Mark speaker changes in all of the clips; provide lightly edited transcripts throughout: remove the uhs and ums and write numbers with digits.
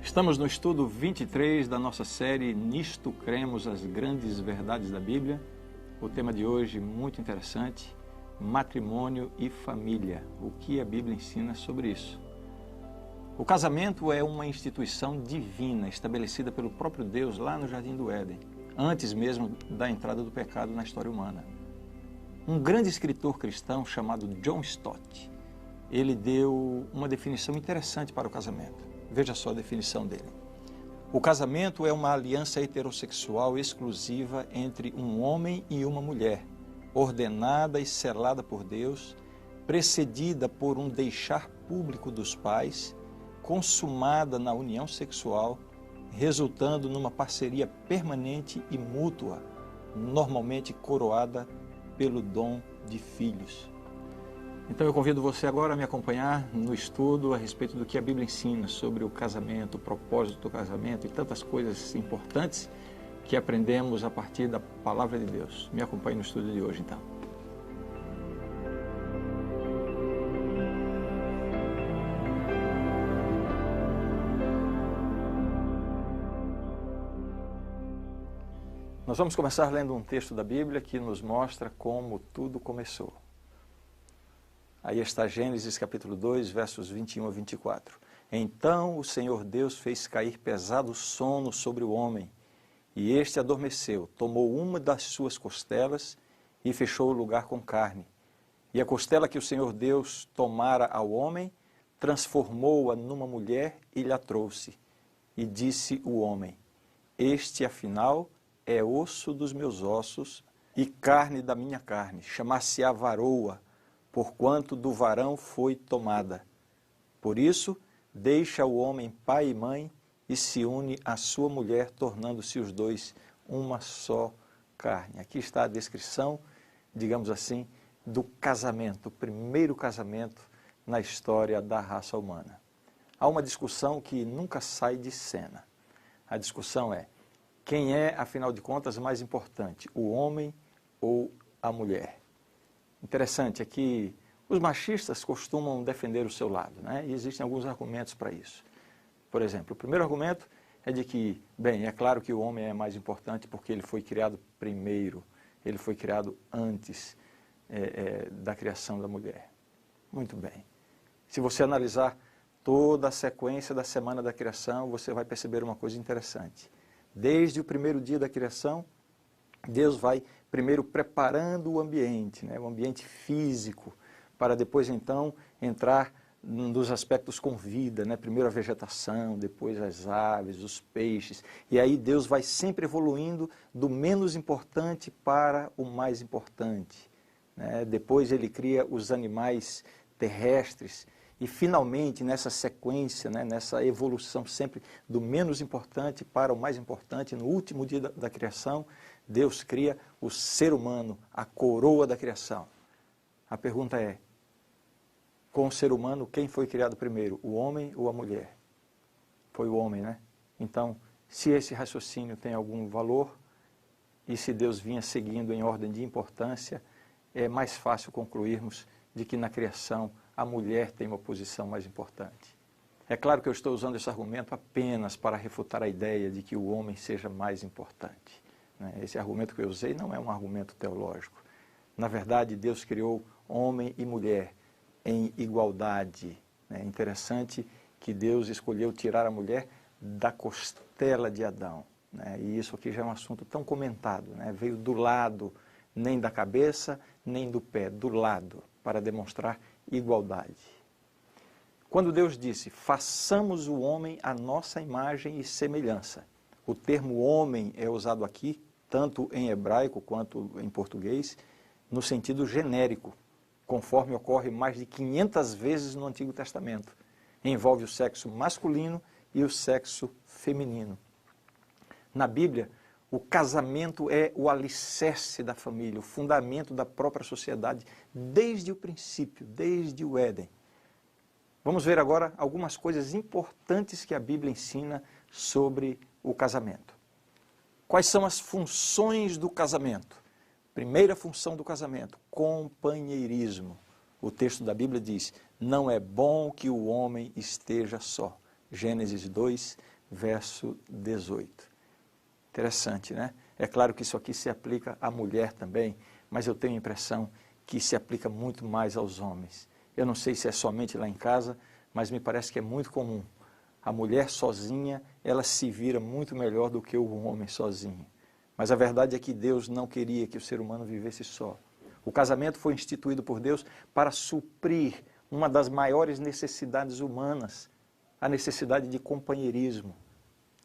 Speaker 1: Estamos no estudo 23 da nossa série Nisto Cremos, as grandes verdades da Bíblia. O tema de hoje, muito interessante, matrimônio e família. O que a Bíblia ensina sobre isso? O casamento é uma instituição divina, estabelecida pelo próprio Deus lá no Jardim do Éden, antes mesmo da entrada do pecado na história humana. Um grande escritor cristão chamado John Stott, ele deu uma definição interessante para o casamento. Veja só a definição dele. O casamento é uma aliança heterossexual exclusiva entre um homem e uma mulher, ordenada e selada por Deus, precedida por um deixar público dos pais, consumada na união sexual, resultando numa parceria permanente e mútua, normalmente coroada pelo dom de filhos. Então eu convido você agora a me acompanhar no estudo a respeito do que a Bíblia ensina sobre o casamento, o propósito do casamento e tantas coisas importantes que aprendemos a partir da Palavra de Deus. Me acompanhe no estudo de hoje, então. Nós vamos começar lendo um texto da Bíblia que nos mostra como tudo começou. Aí está Gênesis capítulo 2, versos 21 a 24. Então o Senhor Deus fez cair pesado sono sobre o homem, e este adormeceu, tomou uma das suas costelas e fechou o lugar com carne. E a costela que o Senhor Deus tomara ao homem, transformou-a numa mulher e lhe a trouxe. E disse o homem: Este, afinal, é osso dos meus ossos e carne da minha carne, chamar-se-á varoa, porquanto do varão foi tomada. Por isso, deixa o homem pai e mãe e se une à sua mulher, tornando-se os dois uma só carne. Aqui está a descrição, digamos assim, do casamento, o primeiro casamento na história da raça humana. Há uma discussão que nunca sai de cena. A discussão é: quem é, afinal de contas, mais importante, o homem ou a mulher? Interessante é que os machistas costumam defender o seu lado, né? E existem alguns argumentos para isso. Por exemplo, o primeiro argumento é de que, bem, é claro que o homem é mais importante porque ele foi criado primeiro, ele foi criado antes da criação da mulher. Muito bem. Se você analisar toda a sequência da semana da criação, você vai perceber uma coisa interessante. Desde o primeiro dia da criação, Deus vai primeiro preparando o ambiente, né, o ambiente físico, para depois então entrar nos aspectos com vida, né, primeiro a vegetação, depois as aves, os peixes, e aí Deus vai sempre evoluindo do menos importante para o mais importante, né? Depois ele cria os animais terrestres e finalmente nessa sequência, né, nessa evolução sempre do menos importante para o mais importante, no último dia da criação, Deus cria o ser humano, a coroa da criação. A pergunta é: com o ser humano, quem foi criado primeiro, o homem ou a mulher? Foi o homem, né? Então, se esse raciocínio tem algum valor, e se Deus vinha seguindo em ordem de importância, é mais fácil concluirmos de que na criação a mulher tem uma posição mais importante. É claro que eu estou usando esse argumento apenas para refutar a ideia de que o homem seja mais importante. Esse argumento que eu usei não é um argumento teológico. Na verdade, Deus criou homem e mulher em igualdade. É interessante que Deus escolheu tirar a mulher da costela de Adão. E isso aqui já é um assunto tão comentado. Veio do lado, nem da cabeça, nem do pé, do lado, para demonstrar igualdade. Quando Deus disse: façamos o homem à nossa imagem e semelhança, o termo homem é usado aqui, tanto em hebraico quanto em português, no sentido genérico, conforme ocorre mais de 500 vezes no Antigo Testamento. Envolve o sexo masculino e o sexo feminino. Na Bíblia, o casamento é o alicerce da família, o fundamento da própria sociedade, desde o princípio, desde o Éden. Vamos ver agora algumas coisas importantes que a Bíblia ensina sobre o casamento. Quais são as funções do casamento? Primeira função do casamento: companheirismo. O texto da Bíblia diz: não é bom que o homem esteja só. Gênesis 2, verso 18. Interessante, né? É claro que isso aqui se aplica à mulher também, mas eu tenho a impressão que se aplica muito mais aos homens. Eu não sei se é somente lá em casa, mas me parece que é muito comum. A mulher sozinha, ela se vira muito melhor do que o homem sozinho. Mas a verdade é que Deus não queria que o ser humano vivesse só. O casamento foi instituído por Deus para suprir uma das maiores necessidades humanas, a necessidade de companheirismo.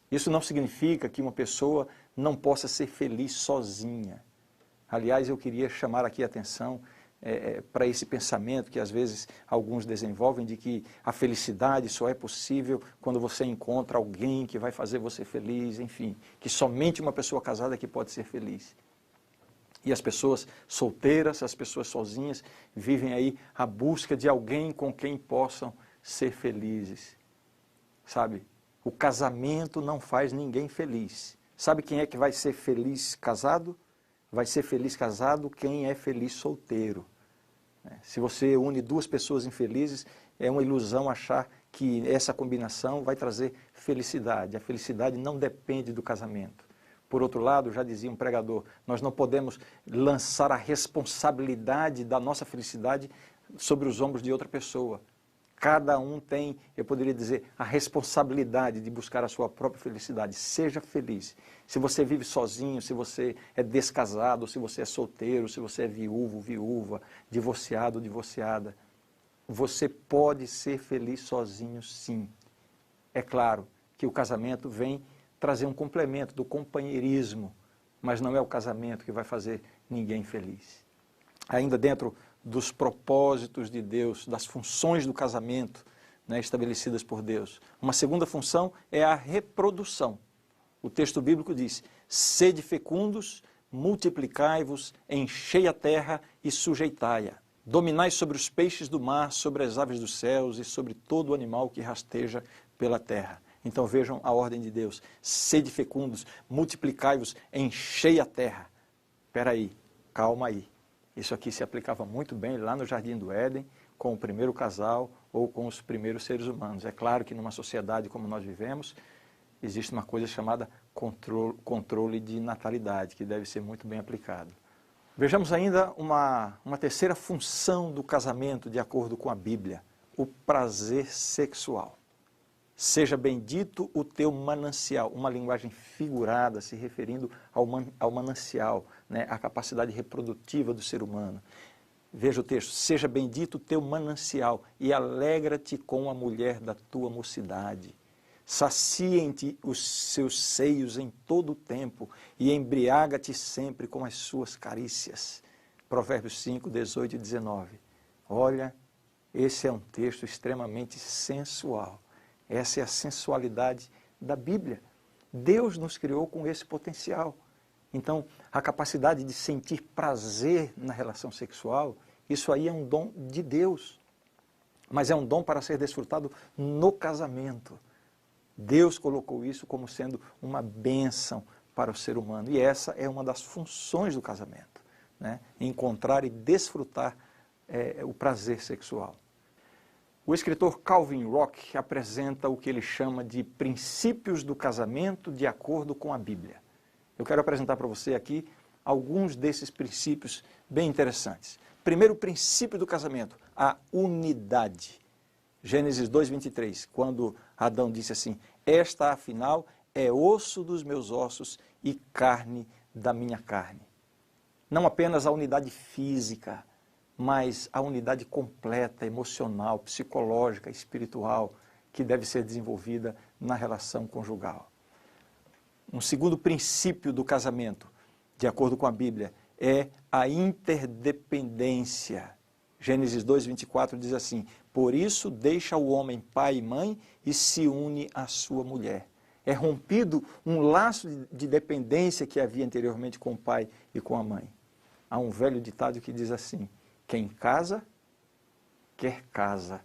Speaker 1: Isso não significa que uma pessoa não possa ser feliz sozinha. Aliás, eu queria chamar aqui a atenção para esse pensamento que às vezes alguns desenvolvem de que a felicidade só é possível quando você encontra alguém que vai fazer você feliz, enfim, que somente uma pessoa casada que pode ser feliz. E as pessoas solteiras, as pessoas sozinhas, vivem aí à busca de alguém com quem possam ser felizes. Sabe? O casamento não faz ninguém feliz. Sabe quem é que vai ser feliz casado? Vai ser feliz casado quem é feliz solteiro. Se você une duas pessoas infelizes, é uma ilusão achar que essa combinação vai trazer felicidade. A felicidade não depende do casamento. Por outro lado, já dizia um pregador, nós não podemos lançar a responsabilidade da nossa felicidade sobre os ombros de outra pessoa. Cada um tem, eu poderia dizer, a responsabilidade de buscar a sua própria felicidade. Seja feliz. Se você vive sozinho, se você é descasado, se você é solteiro, se você é viúvo, viúva, divorciado, divorciada, você pode ser feliz sozinho, sim. É claro que o casamento vem trazer um complemento do companheirismo, mas não é o casamento que vai fazer ninguém feliz. Ainda dentro dos propósitos de Deus, das funções do casamento, né, estabelecidas por Deus. Uma segunda função é a reprodução. O texto bíblico diz, sede fecundos, multiplicai-vos, enchei a terra e sujeitai-a. Dominai sobre os peixes do mar, sobre as aves dos céus e sobre todo o animal que rasteja pela terra. Então vejam a ordem de Deus, sede fecundos, multiplicai-vos, enchei a terra. Espera aí, calma aí. Isso aqui se aplicava muito bem lá no Jardim do Éden, com o primeiro casal ou com os primeiros seres humanos. É claro que numa sociedade como nós vivemos, existe uma coisa chamada controle de natalidade, que deve ser muito bem aplicado. Vejamos ainda uma terceira função do casamento, de acordo com a Bíblia, o prazer sexual. Seja bendito o teu manancial, uma linguagem figurada se referindo ao manancial, né, a capacidade reprodutiva do ser humano. Veja o texto, seja bendito o teu manancial e alegra-te com a mulher da tua mocidade. Saciem-te os seus seios em todo o tempo e embriaga-te sempre com as suas carícias. Provérbios 5, 18 e 19. Olha, esse é um texto extremamente sensual. Essa é a sensualidade da Bíblia. Deus nos criou com esse potencial. Então, a capacidade de sentir prazer na relação sexual, isso aí é um dom de Deus. Mas é um dom para ser desfrutado no casamento. Deus colocou isso como sendo uma bênção para o ser humano. E essa é uma das funções do casamento, né? Encontrar e desfrutar o prazer sexual. O escritor Calvin Rock apresenta o que ele chama de princípios do casamento de acordo com a Bíblia. Eu quero apresentar para você aqui alguns desses princípios bem interessantes. Primeiro princípio do casamento, a unidade. Gênesis 2:23, quando Adão disse assim, esta afinal é osso dos meus ossos e carne da minha carne. Não apenas a unidade física, mas a unidade completa, emocional, psicológica, espiritual, que deve ser desenvolvida na relação conjugal. Um segundo princípio do casamento, de acordo com a Bíblia, é a interdependência. Gênesis 2:24 diz assim, por isso deixa o homem pai e mãe e se une à sua mulher. É rompido um laço de dependência que havia anteriormente com o pai e com a mãe. Há um velho ditado que diz assim, quem casa, quer casa.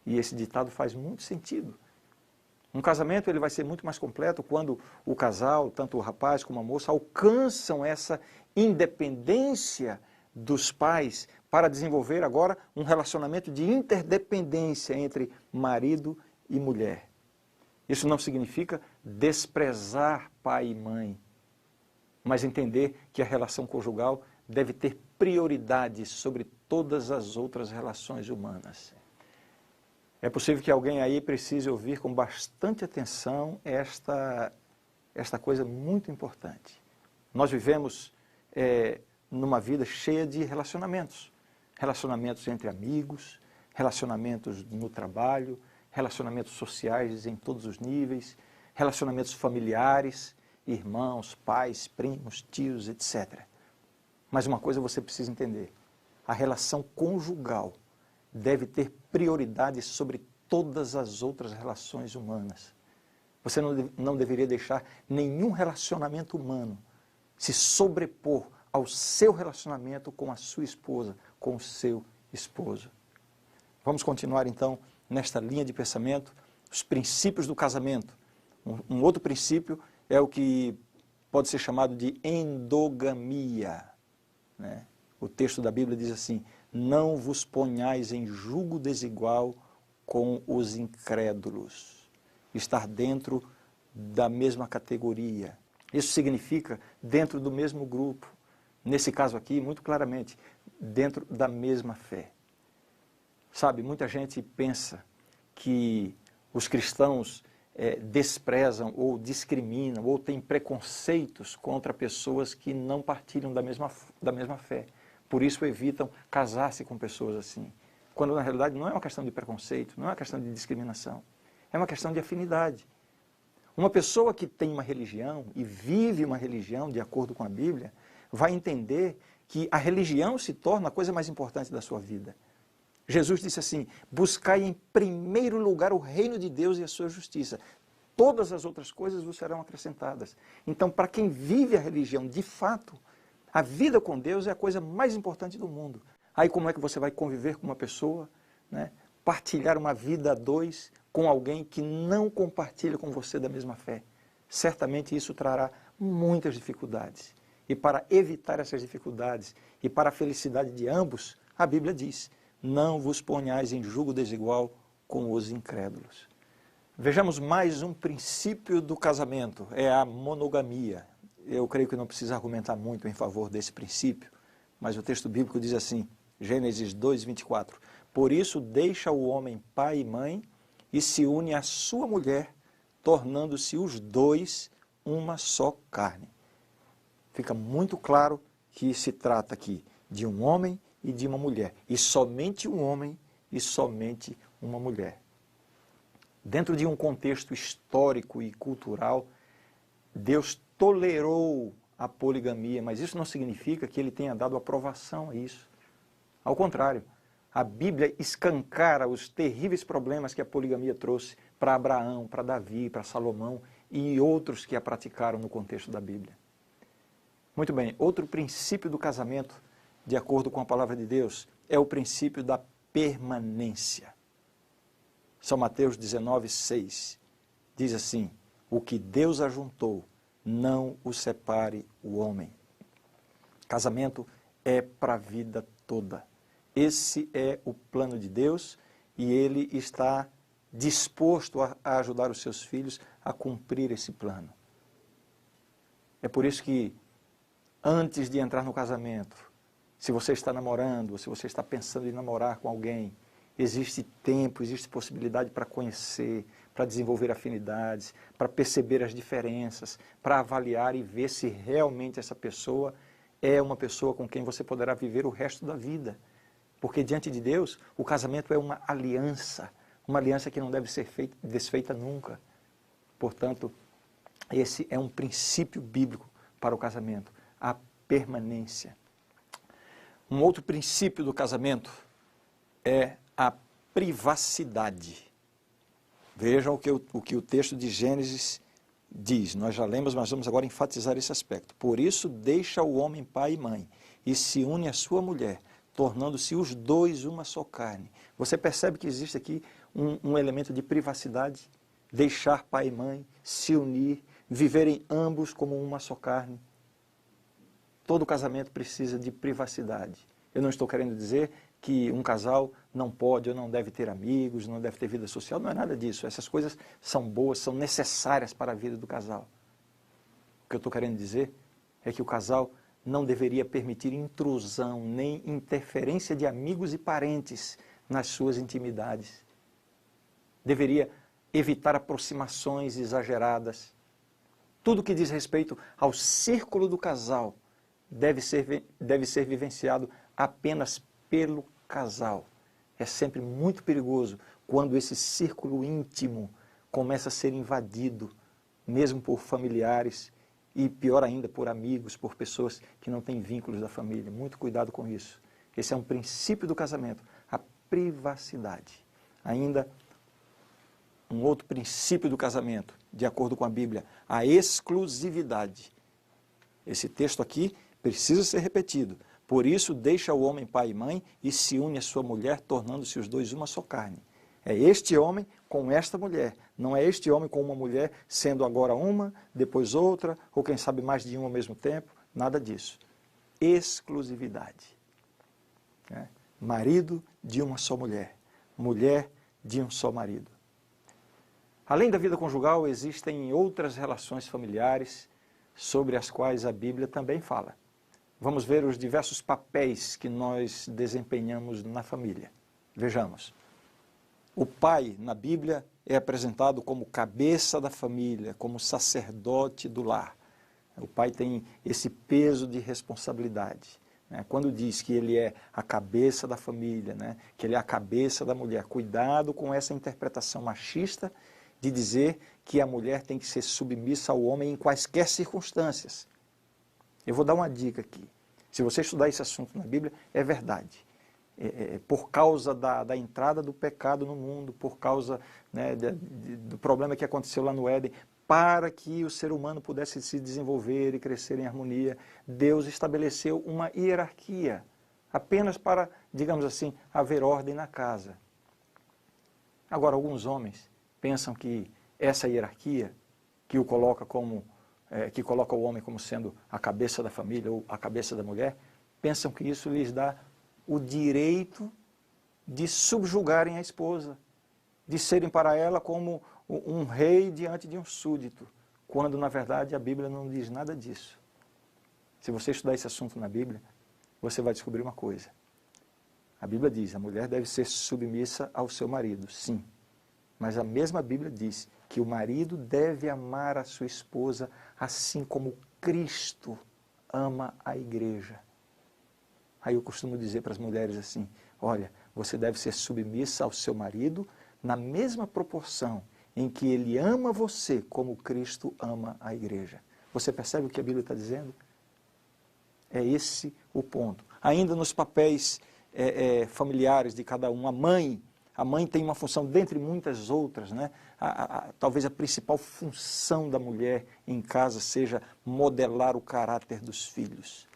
Speaker 1: E esse ditado faz muito sentido. Um casamento ele vai ser muito mais completo quando o casal, tanto o rapaz como a moça, alcançam essa independência dos pais para desenvolver agora um relacionamento de interdependência entre marido e mulher. Isso não significa desprezar pai e mãe, mas entender que a relação conjugal deve ter prioridade sobre todas as outras relações humanas. É possível que alguém aí precise ouvir com bastante atenção esta coisa muito importante. Nós vivemos numa vida cheia de relacionamentos. Relacionamentos entre amigos, relacionamentos no trabalho, relacionamentos sociais em todos os níveis, relacionamentos familiares, irmãos, pais, primos, tios, etc. Mas uma coisa você precisa entender: a relação conjugal deve ter prioridade sobre todas as outras relações humanas. Você não deveria deixar nenhum relacionamento humano se sobrepor ao seu relacionamento com a sua esposa, com o seu esposo. Vamos continuar então nesta linha de pensamento, os princípios do casamento. Um outro princípio é o que pode ser chamado de endogamia, né? O texto da Bíblia diz assim: não vos ponhais em jugo desigual com os incrédulos. Estar dentro da mesma categoria. Isso significa dentro do mesmo grupo. Nesse caso aqui, muito claramente, dentro da mesma fé. Sabe, muita gente pensa que os cristãos desprezam ou discriminam ou têm preconceitos contra pessoas que não partilham da mesma fé. Por isso evitam casar-se com pessoas assim. Quando na realidade não é uma questão de preconceito, não é uma questão de discriminação. É uma questão de afinidade. Uma pessoa que tem uma religião e vive uma religião de acordo com a Bíblia, vai entender que a religião se torna a coisa mais importante da sua vida. Jesus disse assim: buscai em primeiro lugar o reino de Deus e a sua justiça. Todas as outras coisas vos serão acrescentadas. Então, para quem vive a religião de fato, a vida com Deus é a coisa mais importante do mundo. Aí como é que você vai conviver com uma pessoa, né? Partilhar uma vida a dois com alguém que não compartilha com você da mesma fé? Certamente isso trará muitas dificuldades. E para evitar essas dificuldades e para a felicidade de ambos, a Bíblia diz: não vos ponhais em jugo desigual com os incrédulos. Vejamos mais um princípio do casamento, é a monogamia. Eu creio que não precisa argumentar muito em favor desse princípio, mas o texto bíblico diz assim, Gênesis 2:24, por isso deixa o homem pai e mãe e se une à sua mulher, tornando-se os dois uma só carne. Fica muito claro que se trata aqui de um homem e de uma mulher, e somente um homem e somente uma mulher. Dentro de um contexto histórico e cultural, Deus tolerou a poligamia, mas isso não significa que ele tenha dado aprovação a isso. Ao contrário, a Bíblia escancara os terríveis problemas que a poligamia trouxe para Abraão, para Davi, para Salomão e outros que a praticaram no contexto da Bíblia. Muito bem, outro princípio do casamento, de acordo com a palavra de Deus, é o princípio da permanência. São Mateus 19:6 diz assim: o que Deus ajuntou, não o separe o homem. Casamento é para a vida toda. Esse é o plano de Deus e Ele está disposto a ajudar os seus filhos a cumprir esse plano. É por isso que, antes de entrar no casamento, se você está namorando, se você está pensando em namorar com alguém, existe tempo, existe possibilidade para conhecer, para desenvolver afinidades, para perceber as diferenças, para avaliar e ver se realmente essa pessoa é uma pessoa com quem você poderá viver o resto da vida. Porque diante de Deus, o casamento é uma aliança que não deve ser desfeita nunca. Portanto, esse é um princípio bíblico para o casamento, a permanência. Um outro princípio do casamento é a privacidade. Vejam o que o texto de Gênesis diz. Nós já lemos, mas vamos agora enfatizar esse aspecto. Por isso deixa o homem pai e mãe e se une à sua mulher, tornando-se os dois uma só carne. Você percebe que existe aqui um elemento de privacidade? Deixar pai e mãe, se unir, viverem ambos como uma só carne. Todo casamento precisa de privacidade. Eu não estou querendo dizer que um casal não pode ou não deve ter amigos, não deve ter vida social, não é nada disso. Essas coisas são boas, são necessárias para a vida do casal. O que eu estou querendo dizer é que o casal não deveria permitir intrusão nem interferência de amigos e parentes nas suas intimidades. Deveria evitar aproximações exageradas. Tudo que diz respeito ao círculo do casal deve ser vivenciado apenas pelo casal. É sempre muito perigoso quando esse círculo íntimo começa a ser invadido, mesmo por familiares e, pior ainda, por amigos, por pessoas que não têm vínculos da família. Muito cuidado com isso. Esse é um princípio do casamento, a privacidade. Ainda um outro princípio do casamento, de acordo com a Bíblia, a exclusividade. Esse texto aqui precisa ser repetido. Por isso, deixa o homem pai e mãe e se une à sua mulher, tornando-se os dois uma só carne. É este homem com esta mulher, não é este homem com uma mulher, sendo agora uma, depois outra, ou quem sabe mais de uma ao mesmo tempo, nada disso. Exclusividade. Marido de uma só mulher, mulher de um só marido. Além da vida conjugal, existem outras relações familiares sobre as quais a Bíblia também fala. Vamos ver os diversos papéis que nós desempenhamos na família. Vejamos. O pai, na Bíblia, é apresentado como cabeça da família, como sacerdote do lar. O pai tem esse peso de responsabilidade. Quando diz que ele é a cabeça da família, que ele é a cabeça da mulher, cuidado com essa interpretação machista de dizer que a mulher tem que ser submissa ao homem em quaisquer circunstâncias. Eu vou dar uma dica aqui. Se você estudar esse assunto na Bíblia, é verdade. Por causa da entrada do pecado no mundo, por causa do problema que aconteceu lá no Éden, para que o ser humano pudesse se desenvolver e crescer em harmonia, Deus estabeleceu uma hierarquia, apenas para, digamos assim, haver ordem na casa. Agora, alguns homens pensam que essa hierarquia, que coloca o homem como sendo a cabeça da família ou a cabeça da mulher, pensam que isso lhes dá o direito de subjugarem a esposa, de serem para ela como um rei diante de um súdito, quando na verdade a Bíblia não diz nada disso. Se você estudar esse assunto na Bíblia, você vai descobrir uma coisa. A Bíblia diz, a mulher deve ser submissa ao seu marido, sim. Mas a mesma Bíblia diz que o marido deve amar a sua esposa assim como Cristo ama a igreja. Aí eu costumo dizer para as mulheres assim, olha, você deve ser submissa ao seu marido na mesma proporção em que ele ama você como Cristo ama a igreja. Você percebe o que a Bíblia está dizendo? É esse o ponto. Ainda nos papéis familiares de cada um, a mãe tem uma função, dentre muitas outras, talvez a principal função da mulher em casa seja modelar o caráter dos filhos.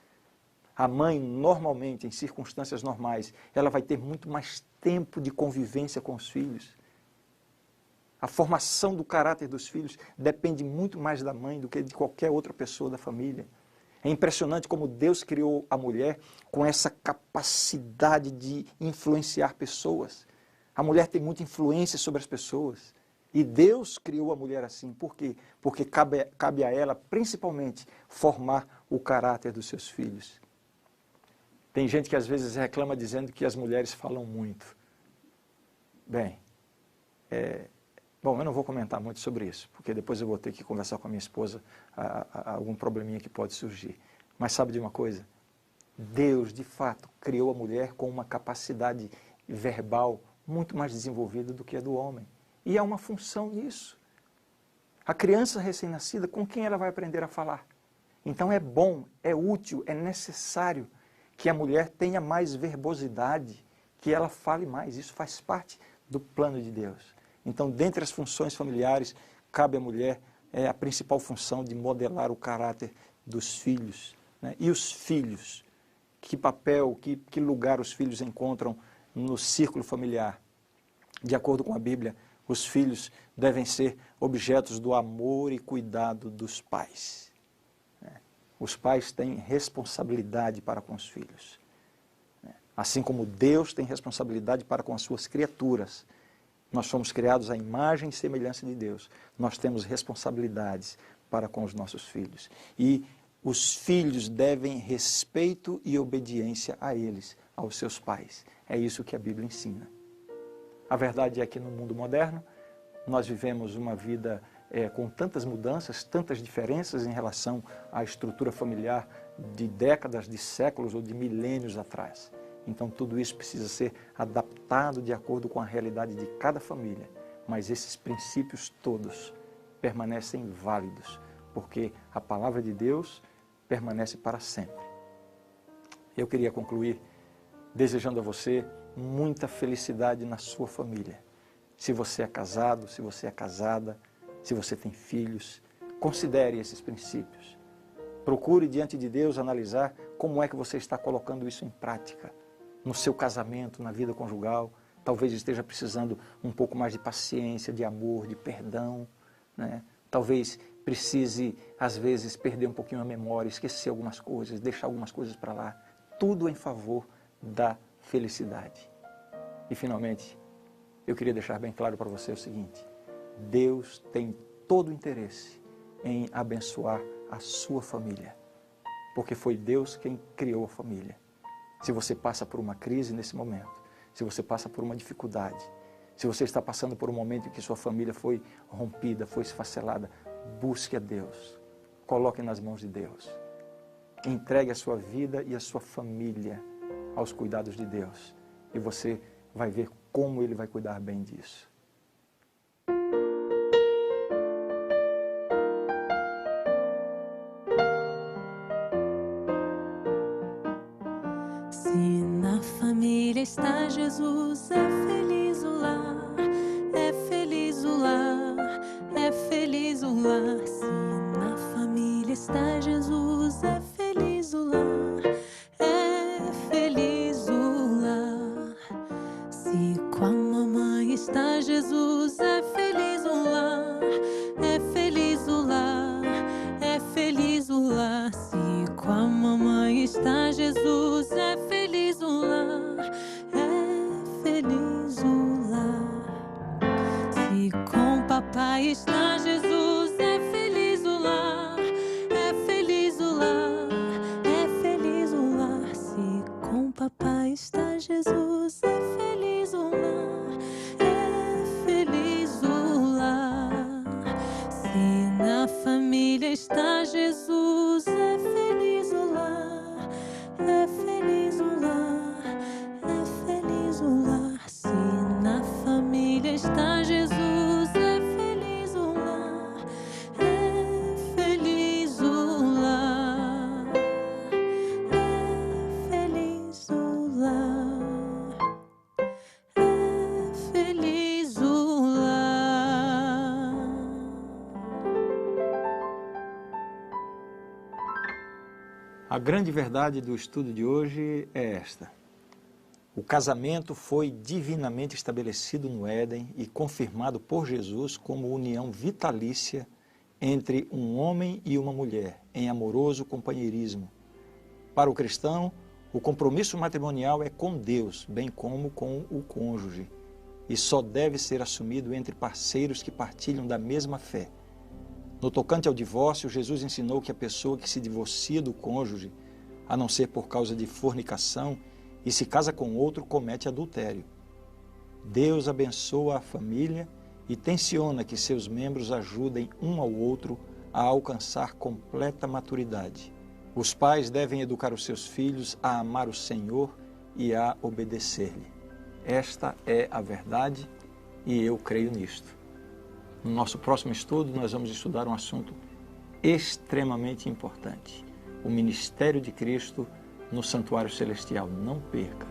Speaker 1: A mãe, normalmente, em circunstâncias normais, ela vai ter muito mais tempo de convivência com os filhos. A formação do caráter dos filhos depende muito mais da mãe do que de qualquer outra pessoa da família. É impressionante como Deus criou a mulher com essa capacidade de influenciar pessoas. A mulher tem muita influência sobre as pessoas. E Deus criou a mulher assim. Por quê? Porque cabe a ela, principalmente, formar o caráter dos seus filhos. Tem gente que às vezes reclama dizendo que as mulheres falam muito. Bem, eu não vou comentar muito sobre isso, porque depois eu vou ter que conversar com a minha esposa algum probleminha que pode surgir. Mas sabe de uma coisa? Deus, de fato, criou a mulher com uma capacidade verbal muito mais desenvolvida do que a do homem. E há uma função nisso. A criança recém-nascida, com quem ela vai aprender a falar? Então é bom, é útil, é necessário que a mulher tenha mais verbosidade, que ela fale mais. Isso faz parte do plano de Deus. Então, dentre as funções familiares, cabe à mulher a principal função de modelar o caráter dos filhos. E os filhos? Que papel, que lugar os filhos encontram no círculo familiar? De acordo com a Bíblia, os filhos devem ser objetos do amor e cuidado dos pais. Os pais têm responsabilidade para com os filhos. Assim como Deus tem responsabilidade para com as suas criaturas, nós fomos criados à imagem e semelhança de Deus. Nós temos responsabilidades para com os nossos filhos. E os filhos devem respeito e obediência a eles, aos seus pais. É isso que a Bíblia ensina. A verdade é que no mundo moderno, nós vivemos uma vida com tantas mudanças, tantas diferenças em relação à estrutura familiar de décadas, de séculos ou de milênios atrás. Então tudo isso precisa ser adaptado de acordo com a realidade de cada família. Mas esses princípios todos permanecem válidos, porque a palavra de Deus permanece para sempre. Eu queria concluir desejando a você muita felicidade na sua família. Se você é casado, se você é casada, se você tem filhos, considere esses princípios. Procure diante de Deus analisar como é que você está colocando isso em prática. No seu casamento, na vida conjugal, talvez esteja precisando um pouco mais de paciência, de amor, de perdão, né? Talvez precise, às vezes, perder um pouquinho a memória, esquecer algumas coisas, deixar algumas coisas para lá. Tudo em favor da felicidade. E, finalmente, eu queria deixar bem claro para você o seguinte: Deus tem todo o interesse em abençoar a sua família, porque foi Deus quem criou a família. Se você passa por uma crise nesse momento, se você passa por uma dificuldade, se você está passando por um momento em que sua família foi rompida, foi esfacelada, busque a Deus, coloque nas mãos de Deus, entregue a sua vida e a sua família aos cuidados de Deus, e você vai ver como Ele vai cuidar bem disso.
Speaker 2: Se na família está Jesus, é feliz o lar, é feliz o lar, é feliz o lar. Se na família está Jesus, é feliz o lar, é feliz o lar. Se com a mamãe está Jesus, é feliz o lar, é feliz o lar, é feliz o lar. Se com a mamãe está Jesus, é feliz o lar, é feliz o lar. Se com papai está Jesus, é feliz o lar, é feliz o lar, é feliz o lar. Se com papai está Jesus, é feliz o lar, é feliz o lar. Se na família está Jesus, é feliz o lar, é feliz o lar, é feliz o lar. Se na família está Jesus, é feliz o lar, é feliz o lar, é feliz o lar, é feliz o lar.
Speaker 1: A grande verdade do estudo de hoje é esta: o casamento foi divinamente estabelecido no Éden e confirmado por Jesus como união vitalícia entre um homem e uma mulher, em amoroso companheirismo. Para o cristão, o compromisso matrimonial é com Deus, bem como com o cônjuge, e só deve ser assumido entre parceiros que partilham da mesma fé. No tocante ao divórcio, Jesus ensinou que a pessoa que se divorcia do cônjuge, a não ser por causa de fornicação, e se casa com outro, comete adultério. Deus abençoa a família e tenciona que seus membros ajudem um ao outro a alcançar completa maturidade. Os pais devem educar os seus filhos a amar o Senhor e a obedecer-lhe. Esta é a verdade e eu creio nisto. No nosso próximo estudo, nós vamos estudar um assunto extremamente importante: o ministério de Cristo no santuário celestial. Não perca!